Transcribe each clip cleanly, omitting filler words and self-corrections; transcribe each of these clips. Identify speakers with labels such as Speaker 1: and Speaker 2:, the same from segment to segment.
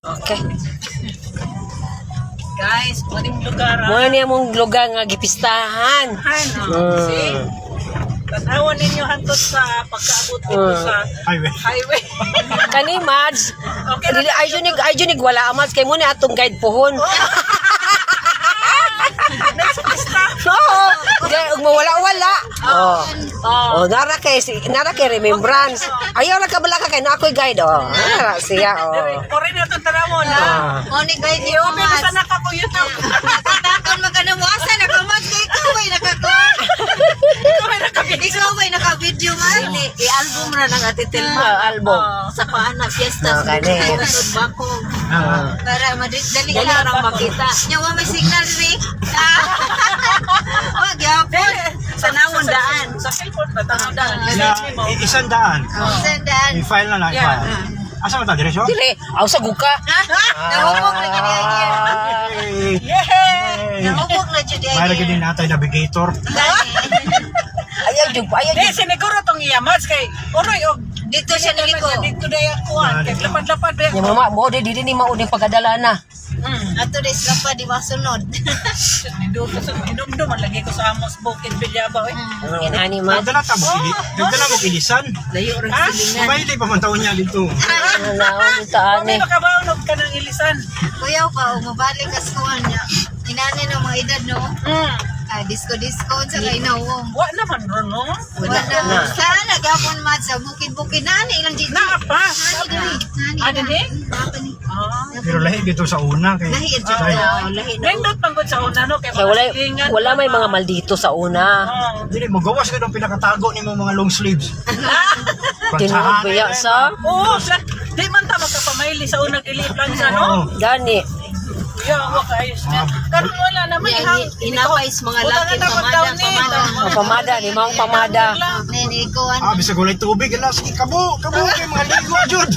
Speaker 1: Okay.
Speaker 2: Guys, maning lugar.
Speaker 1: Muna niya mong lugar nga gipistahan.
Speaker 2: See? Tanawan ninyo hantod sa pagkaabot dito sa highway.
Speaker 1: Kani Mads.
Speaker 2: Okay na.
Speaker 1: Ay junig wala Mads kay mo ni atong guide pohon. Oo. Ug mawala-wala. Nara kay remembrance. Ayaw na kabala ka kay na ako'y guide Nara siya
Speaker 2: Kore na itong tanawon ha.
Speaker 3: Ni guide niyo
Speaker 2: Yung may sana ka po YouTube.
Speaker 3: Takon maganamuasa nakamag kay ikaw ay ikaw ay naka-video man. I-album na ng Ate Telma.
Speaker 1: album.
Speaker 3: Sa paana fiesta sa
Speaker 1: kani.
Speaker 3: bako. Para madali lang makita. Nyawa may signal ri. Wag yapon. Sa nawon daan.
Speaker 2: Sa cellphone na tanong daan.
Speaker 4: Isang daan.
Speaker 3: Sandaan.
Speaker 4: I-file na lang, i-file. Asa mo ta, diretso?
Speaker 1: Dili, aw sa guka.
Speaker 3: Nahubog na gini ay.
Speaker 4: Yay!
Speaker 3: Nahubog na jud ay.
Speaker 4: May lagi din natay navigator.
Speaker 1: Ayaw jud pa, ayaw
Speaker 2: Di,
Speaker 1: jud.
Speaker 2: siniguro itong iyamats kay Oroy,
Speaker 3: Dito siya naliko.
Speaker 2: dito na yung kuhan. Kaya lapad-lapad na
Speaker 1: Yung mama mo di ni mauding pagkadala na.
Speaker 3: Ato des lapa di masunod.
Speaker 2: Inumdum, lagi ko sa Amos Bukid, Bilyaba.
Speaker 1: Ani Mads.
Speaker 4: Nagdala ta mo kilit. Nagdala mo kilisan.
Speaker 3: Layo rin
Speaker 2: Ha?
Speaker 3: silingan.
Speaker 4: Mabay di pa man taon niya dito.
Speaker 1: Naon ta
Speaker 2: May
Speaker 1: ani.
Speaker 2: makabaunog ka ng ilisan.
Speaker 3: Kuya pa, umabalik ka sa kuhan niya. Inani ng mga edad, no? Disco sa kainawong.
Speaker 2: Wa naman ron, no?
Speaker 3: Wala na. Saan nagapon mat sa bukid-bukid? Nani ilang jiji?
Speaker 2: Naapa.
Speaker 3: Nani
Speaker 2: Dili?
Speaker 4: Pero lahi dito sa una kay
Speaker 3: Lahi ito. Lahi na.
Speaker 2: Nindot panggod sa una, no? Kaya
Speaker 1: Kaya wala may mga maldito sa una.
Speaker 4: dili mo gawas ka ng pinakatago ni mo mga long sleeves.
Speaker 1: Tinuod biya sa
Speaker 2: Oo, di man ta magkapamayli sa unang ilipan sa, no?
Speaker 1: gani.
Speaker 2: Yeah, wak ayos na. Karon wala naman
Speaker 3: Inapais mga laki,
Speaker 1: Pamada ni mao pamada.
Speaker 3: Nene, kuhan.
Speaker 4: Bisag walay tubig ala sige kabo kay mga ligo jud.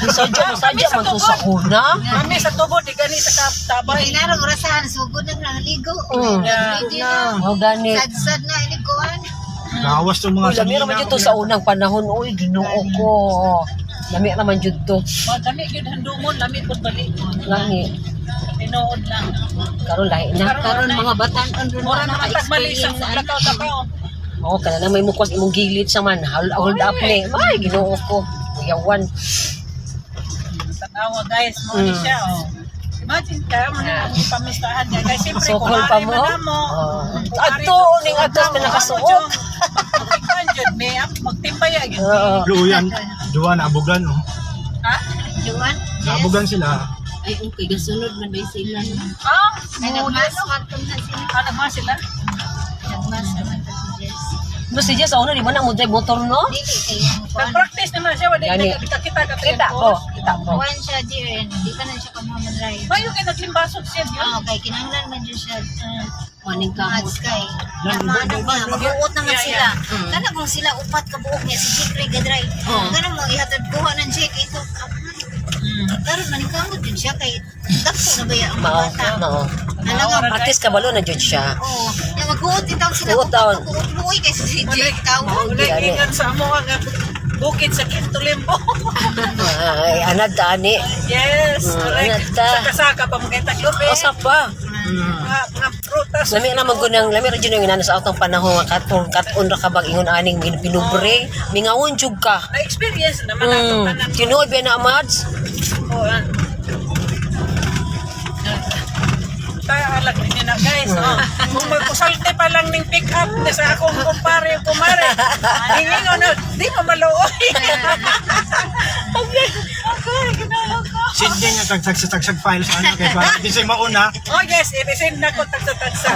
Speaker 1: Sadya man to sa una.
Speaker 2: Kami sa tubo di gani sa tabay.
Speaker 3: Inarang orasahan, sugod na naligo.
Speaker 1: Mao gani.
Speaker 3: Sad-sad na, ini kuhan.
Speaker 4: Gawas tong mga
Speaker 1: Lami naman jud to sa unang panahon. Uy, Ginoo ko. Lami naman jud to.
Speaker 2: Dami gyud handumon, lami pud balik.
Speaker 1: Lami.
Speaker 2: Tinood lang.
Speaker 1: Karon lahi na.
Speaker 3: Karon mga batan-on ron
Speaker 2: Mura
Speaker 3: na
Speaker 2: naman tagmali sa
Speaker 3: naka-experience.
Speaker 2: lakaw-takaw.
Speaker 1: Oo, kana na may mukwas imong gilid sa man. Hold up ni. Ay, Ginoo ko. Kuyawan.
Speaker 2: Tatawa guys, mo ni siya oh. Imagine ka mo na pamistahan niya. Guys, siyempre
Speaker 1: Sokol pa mo. Ato ning atos na nakasuot.
Speaker 2: May magtimbaya yun.
Speaker 4: luyan. Duwa na abugan no.
Speaker 2: Ha?
Speaker 3: Juan?
Speaker 4: Abugan sila.
Speaker 3: Ay, okay, gasunod man ba sila?
Speaker 2: Ah?
Speaker 3: Ay, nagmas-matong na sila.
Speaker 2: Ano ba sila?
Speaker 3: Nagmas-matong yes.
Speaker 1: No si Jess una di man mo drive motor no?
Speaker 3: Dili kayo.
Speaker 2: Nag-practice naman siya. Wala
Speaker 1: Gani.
Speaker 2: kita ka.
Speaker 1: Kita ko, kita ko.
Speaker 3: Kuhan siya, dear. Hindi ka na siya kamamandray.
Speaker 2: Bayo kayo naglimbasok siya.
Speaker 3: Okay, kinanglan man dyan siya.
Speaker 1: Maning
Speaker 3: Kamad sky. Namanang ba, mag-uot naman sila. Kana kung sila upat kabuok niya, si Jake Ray gadray. Kana mo, ihatad kuha ng Jake, ito. Karoon, maningkamot din siya kay dapso na ba yan ang
Speaker 1: Mao,
Speaker 3: bata.
Speaker 1: no.
Speaker 3: Alam nga,
Speaker 1: Artist kabalo na jud siya.
Speaker 3: oo. Yung mag-uot itang sila.
Speaker 1: Uot taon.
Speaker 3: Uot kay si Jake tawag.
Speaker 2: Wala ingat sa mo nga bukid sa Kintulimbo.
Speaker 1: Ay, anad ta ani.
Speaker 2: Yes, correct.
Speaker 1: Anad ta.
Speaker 2: Saka-saka pa mga taglobe.
Speaker 1: Osa pa.
Speaker 2: Mga prutas.
Speaker 1: Lami naman ko nang lami ra jud yung inana sa atong panahon nga katon ra ka bag ingon aning pinubre. Mingawon jud ka.
Speaker 2: Na-experience naman natin tanan.
Speaker 1: Tinuod ba na Mads?
Speaker 2: Oo, Tayalag din na guys. Kung magkusalte pa lang ng pick up na sa akong kumare. Hiningon na, di mo maluoy. Okay, ginalaw ko.
Speaker 4: Sindi nga tagsag files ano kay para di say mauna.
Speaker 2: Oh yes, i-resend na ko tagsa-tagsa.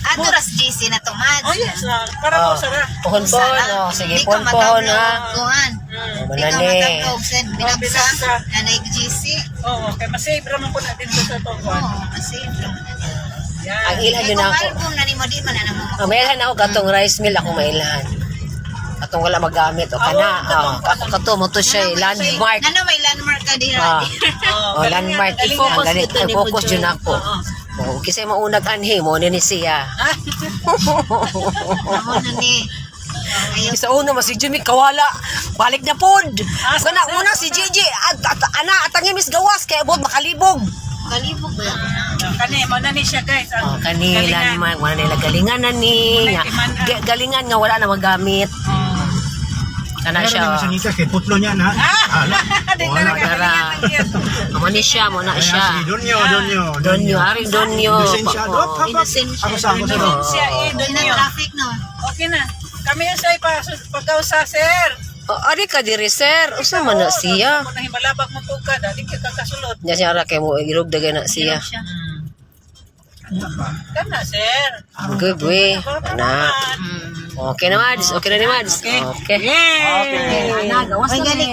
Speaker 3: Ato ras GC na to, Mads.
Speaker 2: Oh yes, para mo sara.
Speaker 1: Pohon-pohon. Sige,
Speaker 3: Di ka
Speaker 1: pohon-pohon
Speaker 3: matawag,
Speaker 1: ha.
Speaker 3: Kuhan. Di ka
Speaker 1: Manani.
Speaker 3: matawag, send binagsa.
Speaker 2: binagsa.
Speaker 3: Nanay GC.
Speaker 2: Oo, kaya masave naman po natin sa to.
Speaker 3: Oo, kasi
Speaker 2: Yan.
Speaker 1: Ang ilhan yun
Speaker 3: kung
Speaker 1: ako.
Speaker 3: album na ni mo, di man na naman
Speaker 1: Ang mailhan ako katong rice mill ako mailhan. Katong wala magamit o kana. Ako kato mo to siya landmark.
Speaker 3: Ano may landmark ka din?
Speaker 1: Oh, landmark.
Speaker 2: Galing
Speaker 1: Ang ganit ang focus yun ako. Oh, kasi maunag anhi mo ni siya.
Speaker 3: Ako na ni.
Speaker 1: Sa una mas si Jimmy kawala. Balik na pod. Kana una si Gigi atang mis gawas kay abot makalibog.
Speaker 3: Kalibog ba yan?
Speaker 2: Kani mo na ni siya guys.
Speaker 1: Oh, kanila ni wala nila galingan na ni. Galingan nga wala na magamit. Kana
Speaker 4: Meron
Speaker 1: siya.
Speaker 4: naman sa nikas, kay putlo niya na.
Speaker 2: Di na
Speaker 1: Tara. Amo ni siya, mo na
Speaker 4: Kaya
Speaker 1: siya.
Speaker 4: si Donyo.
Speaker 1: Donyo, aring Donyo.
Speaker 4: Lisensya. Ako sa ako sa
Speaker 2: siya
Speaker 3: Doon na traffic, no?
Speaker 2: Okay na. Kami yung sa pagkausa, sir.
Speaker 1: Ari ka diri sir, usa man na siya.
Speaker 2: Kung nahimalabag mo po ka, dali ka kakasulot.
Speaker 1: Nya siya ra kay mo irog dagay na siya.
Speaker 3: Siya.
Speaker 2: Kana, sir.
Speaker 1: Good way. Ana. Okay na Mads, okay na ni Mads. Okay.
Speaker 2: Yay!
Speaker 1: Ana, gawas
Speaker 3: Ay,
Speaker 1: na.
Speaker 3: gali.